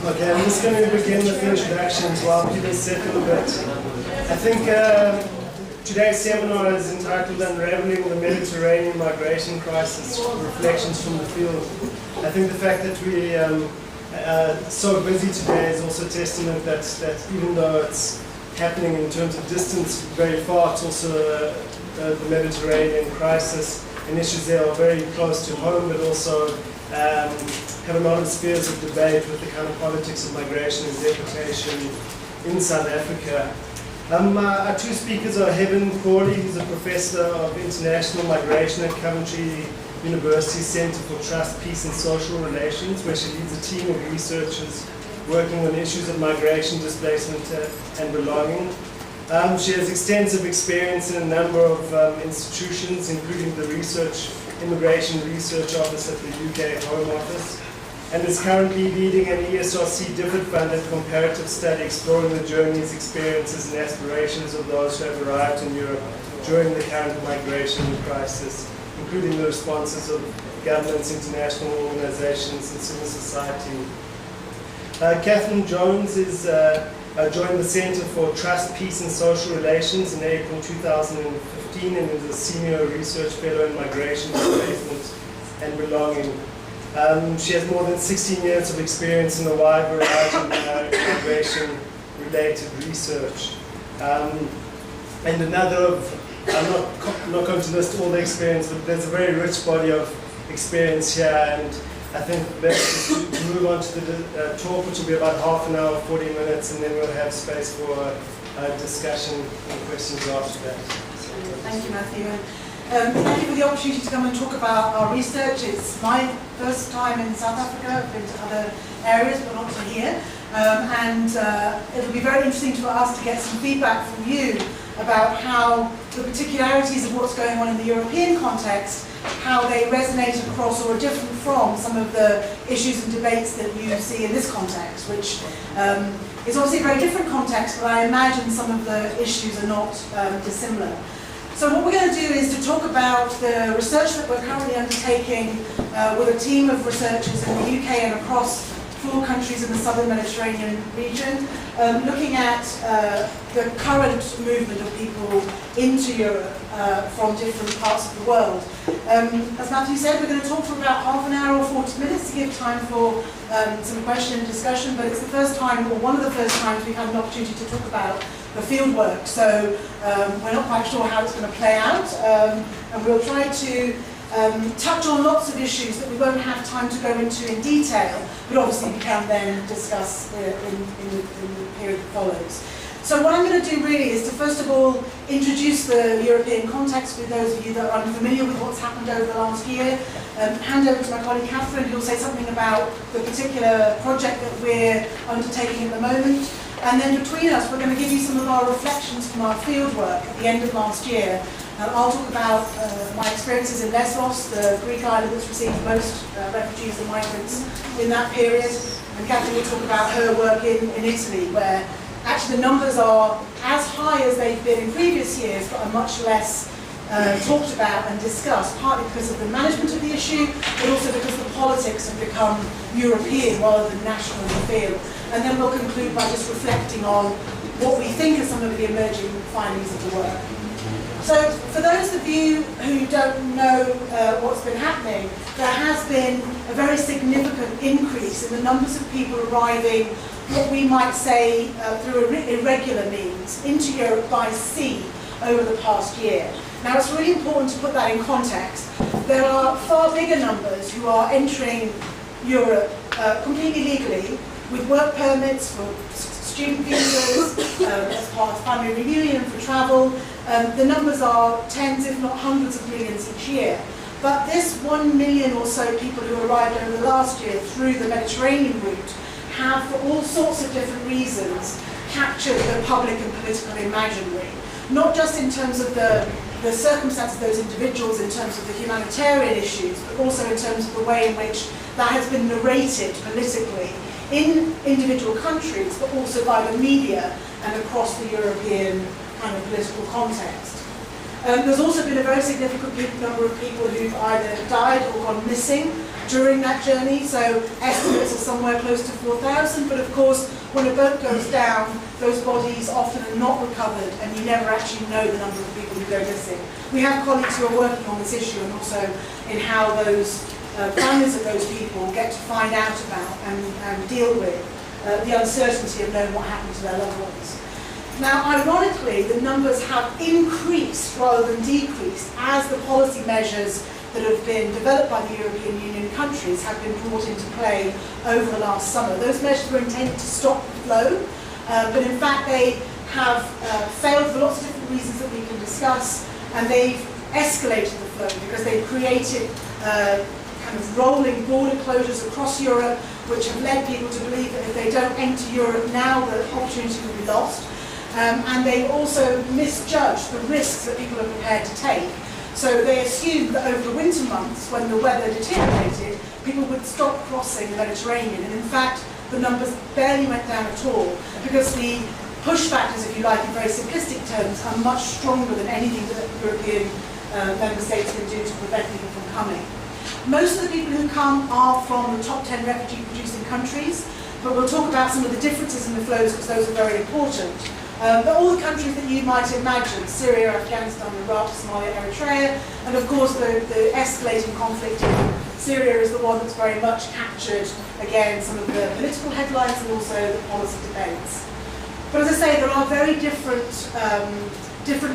Okay, I'm just going to begin with the introductions while people settle a bit. I think today's seminar is entitled Unravelling the Mediterranean Migration Crisis, Reflections from the Field. I think the fact that we are so busy today is also a testament that even though it's happening in terms of distance very far, it's also the Mediterranean crisis, and issues there are very close to home, but also have a lot of spheres of debate with the kind of politics of migration and deportation in South Africa. Our two speakers are Crawley, who's a professor of international migration at Coventry University Centre for Trust, Peace and Social Relations, where she leads a team of researchers working on issues of migration, displacement and belonging. She has extensive experience in a number of institutions, including the Immigration Research Office at the UK Home Office, and is currently leading an ESRC funded comparative study exploring the journeys, experiences and aspirations of those who have arrived in Europe during the current migration crisis, including the responses of governments, international organizations and civil society. Katharine Jones joined the Centre for Trust, Peace and Social Relations in April 2015 and is a Senior Research Fellow in Migration, Displacement and Belonging. She has more than 16 years of experience in a wide variety of migration-related research. And another of, I'm not going to list all the experience, but there's a very rich body of experience here, and I think best to move on to the talk, which will be about half an hour, 40 minutes, and then we'll have space for discussion and questions after that. Thank you, Matthew. Thank you for the opportunity to come and talk about our research. It's my first time in South Africa. I've been to other areas, but not to here. And it'll be very interesting for us to get some feedback from you about how the particularities of what's going on in the European context, how they resonate across or are different from some of the issues and debates that you see in this context, which is obviously a very different context, but I imagine some of the issues are not dissimilar. So what we're going to do is to talk about the research that we're currently undertaking with a team of researchers in the UK and across 4 countries in the southern Mediterranean region, looking at the current movement of people into Europe from different parts of the world. As Matthew said, we're going to talk for about half an hour or 40 minutes to give time for some question and discussion, but it's the first time, or one of the first times, we've had an opportunity to talk about the field work, so we're not quite sure how it's going to play out, and we'll try to touch on lots of issues that we won't have time to go into in detail, but obviously we can then discuss in the period that follows. So what I'm going to do really is to first of all introduce the European context with those of you that are unfamiliar with what's happened over the last year, hand over to my colleague Katharine, who'll say something about the particular project that we're undertaking at the moment. And then between us, we're going to give you some of our reflections from our fieldwork at the end of last year. I'll talk about my experiences in Lesbos, the Greek island that's received most refugees and migrants in that period. And Katharine will talk about her work in Italy, where actually the numbers are as high as they've been in previous years, but are much less talked about and discussed, partly because of the management of the issue, but also because the politics have become European rather than national in the field. And then we'll conclude by just reflecting on what we think are some of the emerging findings of the work. So for those of you who don't know what's been happening, there has been a very significant increase in the numbers of people arriving, what we might say through irregular means, into Europe by sea over the past year. Now it's really important to put that in context. There are far bigger numbers who are entering Europe completely legally, with work permits for student visas, as part of family reunion, for travel. The numbers are tens, if not hundreds of millions each year. But this 1 million or so people who arrived over the last year through the Mediterranean route have, for all sorts of different reasons, captured the public and political imaginary. Not just in terms of the circumstances of those individuals, in terms of the humanitarian issues, but also in terms of the way in which that has been narrated politically in individual countries, but also by the media and across the European kind of political context. There's also been a very significant number of people who've either died or gone missing during that journey, so estimates are somewhere close to 4,000, but of course when a boat goes down, those bodies often are not recovered and you never actually know the number of people who go missing. We have colleagues who are working on this issue and also in how those families of those people get to find out about and deal with the uncertainty of knowing what happened to their loved ones. Now, ironically, the numbers have increased rather than decreased as the policy measures that have been developed by the European Union countries have been brought into play over the last summer. Those measures were intended to stop the flow, but in fact they have failed for lots of different reasons that we can discuss, and they've escalated the flow because they've created kind of rolling border closures across Europe, which have led people to believe that if they don't enter Europe now, the opportunity will be lost. And they also misjudged the risks that people are prepared to take. So they assumed that over the winter months, when the weather deteriorated, people would stop crossing the Mediterranean. And in fact, the numbers barely went down at all, because the push factors, if you like, in very simplistic terms, are much stronger than anything that European member states can do to prevent people from coming. Most of the people who come are from the top 10 refugee-producing countries, but we'll talk about some of the differences in the flows because those are very important. But all the countries that you might imagine, Syria, Afghanistan, Iraq, Somalia, Eritrea, and of course the escalating conflict in Syria is the one that's very much captured, again, some of the political headlines and also the policy debates. But as I say, there are very different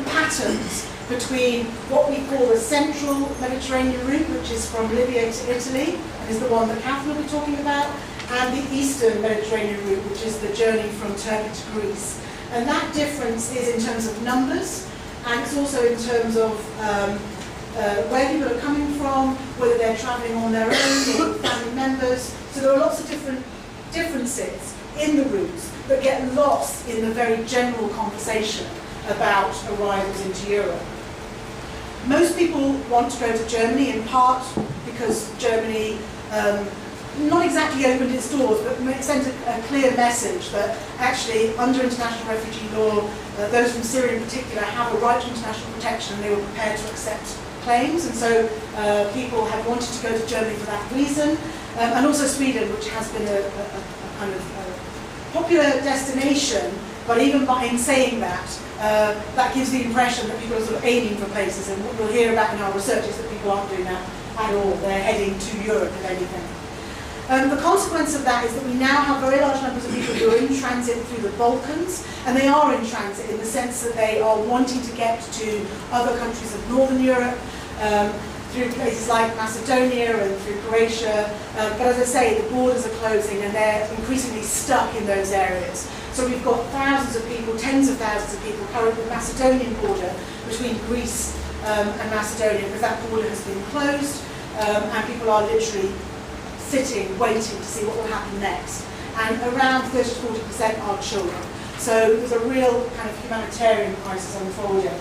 patterns between what we call the central Mediterranean route, which is from Libya to Italy, and is the one that Katharine will be talking about, and the eastern Mediterranean route, which is the journey from Turkey to Greece. And that difference is in terms of numbers, and it's also in terms of where people are coming from, whether they're travelling on their own or with family members. So there are lots of different differences in the routes that get lost in the very general conversation about arrivals into Europe. Most people want to go to Germany, in part because Germany not exactly opened its doors, but sent a clear message that actually under international refugee law, those from Syria in particular have a right to international protection, and they were prepared to accept claims, and so people have wanted to go to Germany for that reason, and also Sweden, which has been a kind of popular destination, but even in saying that, that gives the impression that people are sort of aiming for places, and what we'll hear about in our research is that people aren't doing that at all. They're heading to Europe, if anything. The consequence of that is that we now have very large numbers of people who are in transit through the Balkans, and they are in transit in the sense that they are wanting to get to other countries of Northern Europe, through places like Macedonia and through Croatia, but as I say, the borders are closing and they're increasingly stuck in those areas. So we've got thousands of people, tens of thousands of people currently at the Macedonian border between Greece and Macedonia, because that border has been closed, and people are literally sitting, waiting to see what will happen next. And around 30 to 40% are children. So there's a real kind of humanitarian crisis unfolding.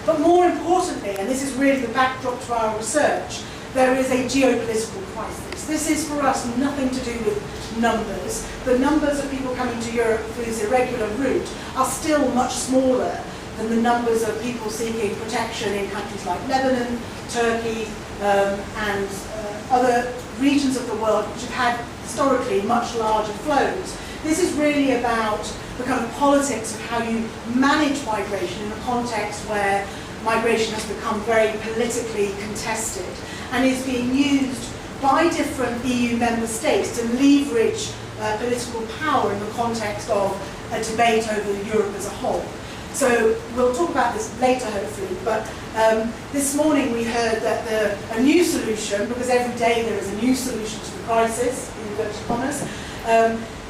But more importantly, and this is really the backdrop to our research, there is a geopolitical crisis. This is for us nothing to do with numbers. The numbers of people coming to Europe through this irregular route are still much smaller than the numbers of people seeking protection in countries like Lebanon, Turkey, and other regions of the world which have had historically much larger flows. This is really about the kind of politics of how you manage migration in a context where migration has become very politically contested and is being used by different EU member states to leverage political power in the context of a debate over Europe as a whole. So we'll talk about this later, hopefully, but this morning we heard that a new solution, because every day there is a new solution to the crisis, in inverted commas,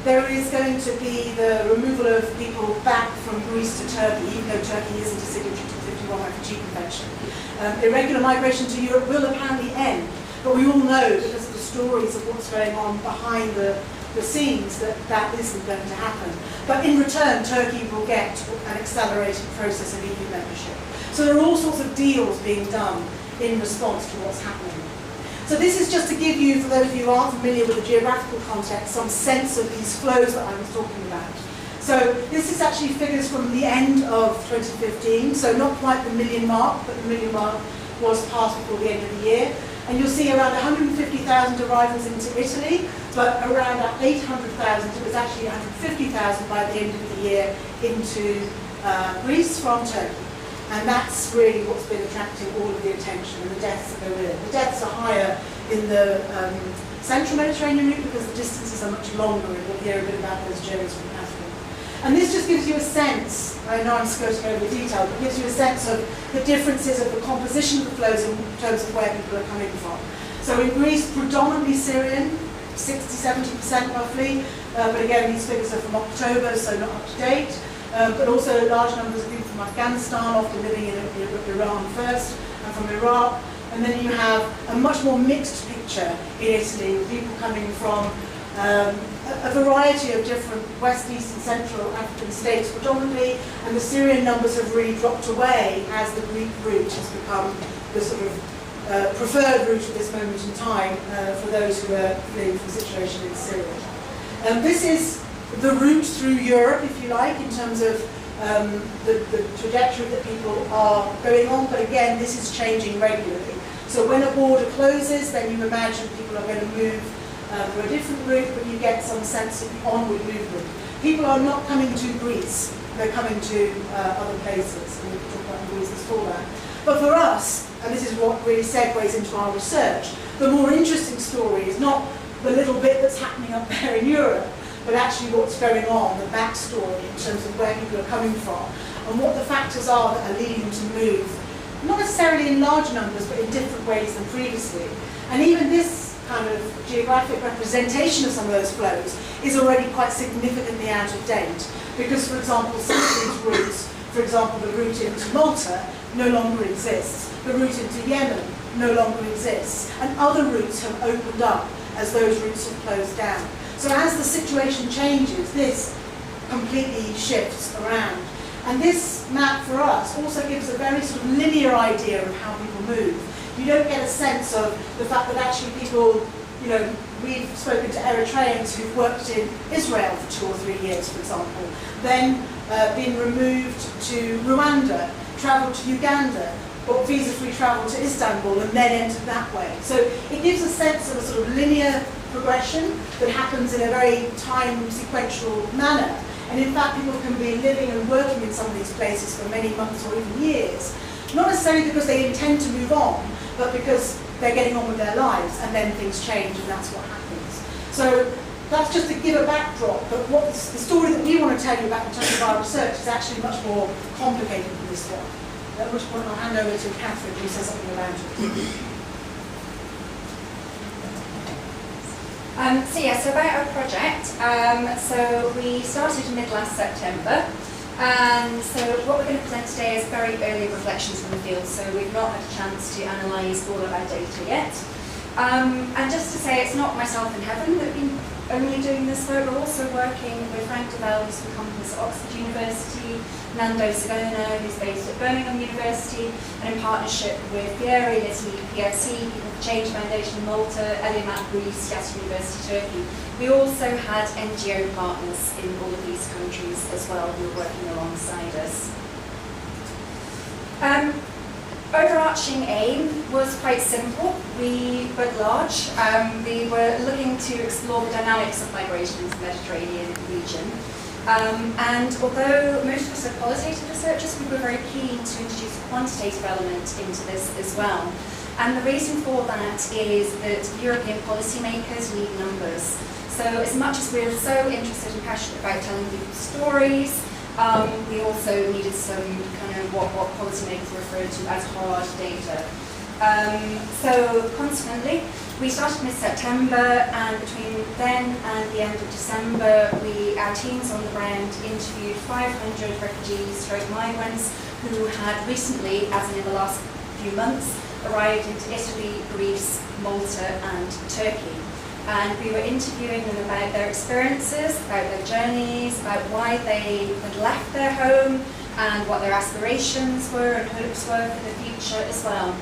there is going to be the removal of people back from Greece to Turkey, even though Turkey isn't a signatory to the 51 Refugee Convention. Irregular migration to Europe will apparently end, but we all know, because of the stories of what's going on behind the scenes, that that isn't going to happen. But in return, Turkey will get an accelerated process of EU membership. So there are all sorts of deals being done in response to what's happening. So this is just to give you, for those of you who aren't familiar with the geographical context, some sense of these flows that I was talking about. So this is actually figures from the end of 2015, so not quite the million mark, but the million mark was passed before the end of the year. And you'll see around 150,000 arrivals into Italy, but around 800,000, it was actually 150,000 by the end of the year into Greece from Turkey. And that's really what's been attracting all of the attention and the deaths that go with it. The deaths are higher in the central Mediterranean route because the distances are much longer, and we'll hear a bit about those journeys from Katharine. And this just gives you a sense, I know I'm skirting over the detail, but gives you a sense of the differences of the composition of the flows in terms of where people are coming from. So in Greece, predominantly Syrian, 60–70% roughly, but again, these figures are from October, so not up to date. But also large numbers of people from Afghanistan, often living in Iran first, and from Iraq. And then you have a much more mixed picture in Italy, with people coming from a variety of different West, East and Central African states predominantly, and the Syrian numbers have really dropped away as the Greek route has become the sort of preferred route at this moment in time for those who are fleeing from the situation in Syria. This is the route through Europe, if you like, in terms of the trajectory that people are going on, but again, this is changing regularly. So when a border closes, then you imagine people are going to move for a different route, but you get some sense of the onward movement. People are not coming to Greece, they're coming to other places, and we can talk about the reasons for that. But for us, and this is what really segues into our research, the more interesting story is not the little bit that's happening up there in Europe, but actually what's going on, the backstory in terms of where people are coming from, and what the factors are that are leading them to move, not necessarily in large numbers, but in different ways than previously. And even this kind of geographic representation of some of those flows is already quite significantly out of date. Because, for example, some of these routes, for example, the route into Malta no longer exists, the route into Yemen no longer exists, and other routes have opened up as those routes have closed down. So as the situation changes, this completely shifts around. And this map for us also gives a very sort of linear idea of how people move. You don't get a sense of the fact that actually people, you know, we've spoken to Eritreans who've worked in Israel for 2 or 3 years, for example, then been removed to Rwanda, travelled to Uganda, got visa-free travel to Istanbul, and then entered that way. So it gives a sense of a sort of linear progression that happens in a very time sequential manner. And in fact, people can be living and working in some of these places for many months or even years, not necessarily because they intend to move on, but because they're getting on with their lives, and then things change, and that's what happens. So that's just to give a backdrop, but what the story that we want to tell you about in terms of our research is actually much more complicated than this one. At which point I'll hand over to Katharine, who says something about it. So about our project, so we started mid last September, and so what we're going to present today is very early reflections from the field, so we've not had a chance to analyse all of our data yet. And just to say, it's not myself in heaven that have been only doing this work, we're also working with Frank DeVal, who's from campus at Oxford University, Nando Sagona, who's based at Birmingham University, and in partnership with Pieri, Italy, PRC, People for Change Foundation in Malta, Eliamat Greece, Yas University Turkey. We also had NGO partners in all of these countries as well who were working alongside us. Overarching aim was quite simple, but large. We were looking to explore the dynamics of migration into the Mediterranean region. And although most of us are qualitative researchers, we were very keen to introduce a quantitative element into this as well. And the reason for that is that European policymakers need numbers. So as much as we're so interested and passionate about telling people's stories, we also needed some kind of what policymakers refer to as hard data. So consequently, we started mid-September, and between then and the end of December, our teams on the ground interviewed 500 refugees, migrants, who had recently, as in the last few months, arrived into Italy, Greece, Malta and Turkey. And we were interviewing them about their experiences, about their journeys, about why they had left their home, and what their aspirations were and hopes were for the future as well.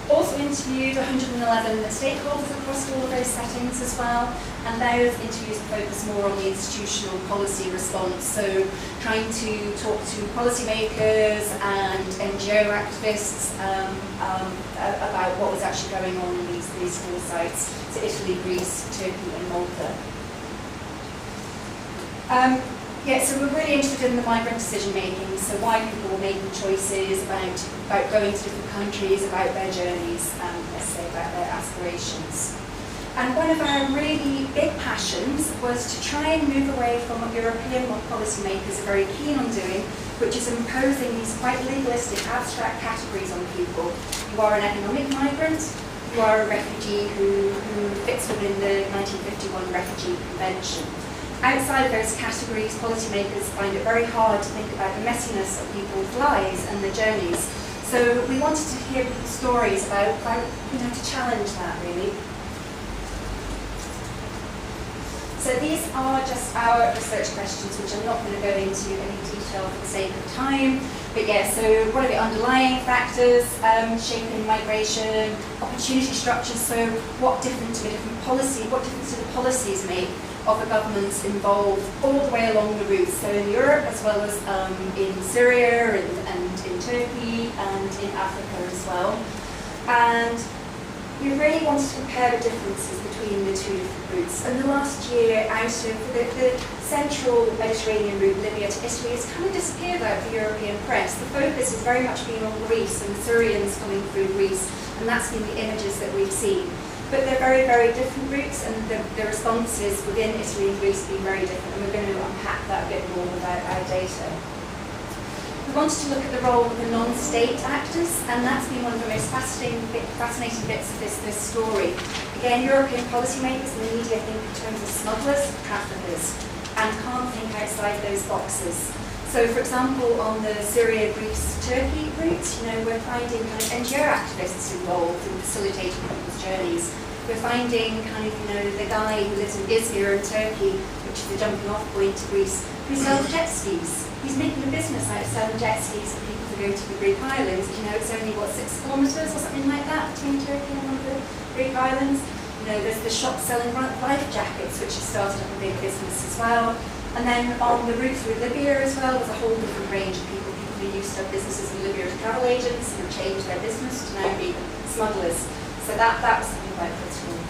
Also interviewed 111 stakeholders across all of those settings as well, and those interviews focus more on the institutional policy response, so trying to talk to policymakers and NGO activists about what was actually going on in these 4 sites, so Italy, Greece, Turkey and Malta. Yeah, so we're really interested in the migrant decision making, so why people were making choices about going to different countries, about their journeys, let's say about their aspirations. And one of our really big passions was to try and move away from what European policymakers are very keen on doing, which is imposing these quite legalistic, abstract categories on people. You are an economic migrant, you are a refugee who fits within the 1951 Refugee Convention. Outside of those categories, policymakers find it very hard to think about the messiness of people's lives and their journeys. So we wanted to hear people's stories about to challenge that really. So these are just our research questions, which I'm not going to go into any detail for the sake of time. But yeah, so what are the underlying factors shaping migration, opportunity structures, so what difference do the policies make of the governments involved all the way along the route, so in Europe as well as in Syria and in Turkey and in Africa as well. And we really wanted to compare the differences between the 2 different routes. And the last year, out of the central Mediterranean route, Libya to Italy, has kind of disappeared out of the European press. The focus has very much been on Greece and the Syrians coming through Greece, and that's been the images that we've seen. But they're very, very different routes, and the responses within Italy and Greece have been very different, and we're going to unpack that a bit more with our data. We wanted to look at the role of the non-state actors, and that's been one of the most fascinating bits of this story. Again, European policymakers and the media think in terms of smugglers, traffickers, and can't think outside those boxes. So, for example, on the Syria, Greece, Turkey route, we're finding kind of NGO activists involved in facilitating people's journeys. We're finding the guy who lives in Izmir in Turkey, which is the jumping off point to Greece, who sells jet skis. He's making a business out of selling jet skis for people to go to the Greek islands. It's only, 6 kilometres or something like that between Turkey and one of the Greek islands. There's the shop selling life jackets, which has started up a big business as well. And then on the route through Libya as well, there's a whole different range of people who used to have businesses in Libya as travel agents and have changed their business to now be smugglers. So that was something quite critical.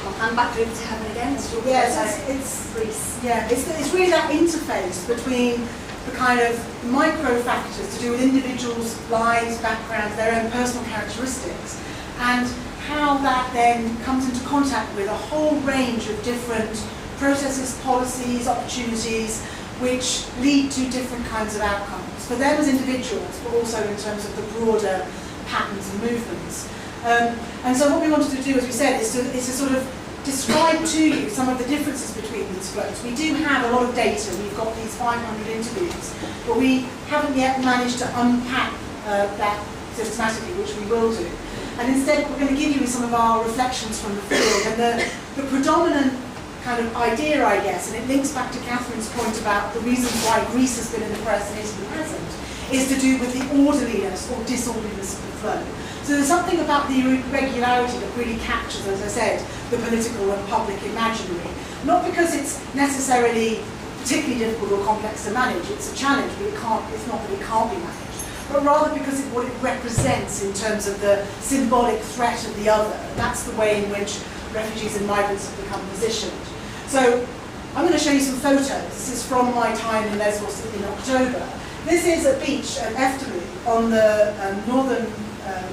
I'll hand back over to Helen again. Yes, it's Greece. Yeah, it's really that interface between the kind of micro factors to do with individuals' lives, backgrounds, their own personal characteristics, and how that then comes into contact with a whole range of different processes, policies, opportunities, which lead to different kinds of outcomes for them as individuals, but also in terms of the broader patterns and movements. And so what we wanted to do, as we said, is to sort of describe to you some of the differences between these flows. We do have a lot of data. We've got these 500 interviews, but we haven't yet managed to unpack that systematically, which we will do. And instead, we're going to give you some of our reflections from the field. And the predominant kind of idea, I guess, and it links back to Katharine's point about the reasons why Greece has been in the press and Italy hasn't, is to do with the orderliness or disorderliness of the flow. So there's something about the irregularity that really captures, as I said, the political and public imaginary. Not because it's necessarily particularly difficult or complex to manage, it's a challenge, but it's not that it can't be managed, but rather because of what it represents in terms of the symbolic threat of the other. And that's the way in which refugees and migrants have become positioned. So I'm going to show you some photos. This is from my time in Lesbos in October. This is a beach at Efteru on the northern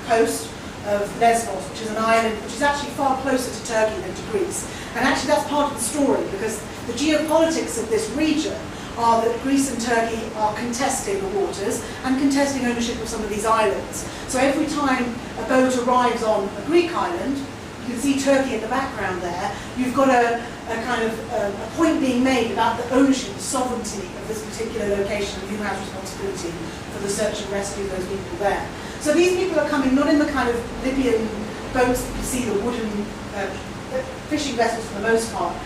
coast of Lesbos, which is an island which is actually far closer to Turkey than to Greece. And actually that's part of the story, because the geopolitics of this region are that Greece and Turkey are contesting the waters and contesting ownership of some of these islands. So every time a boat arrives on a Greek island, you can see Turkey in the background there, you've got a kind of a point being made about the ownership, the sovereignty of this particular location, and who has responsibility for the search and rescue of those people there. So these people are coming not in the kind of Libyan boats that you see, the wooden fishing vessels for the most part,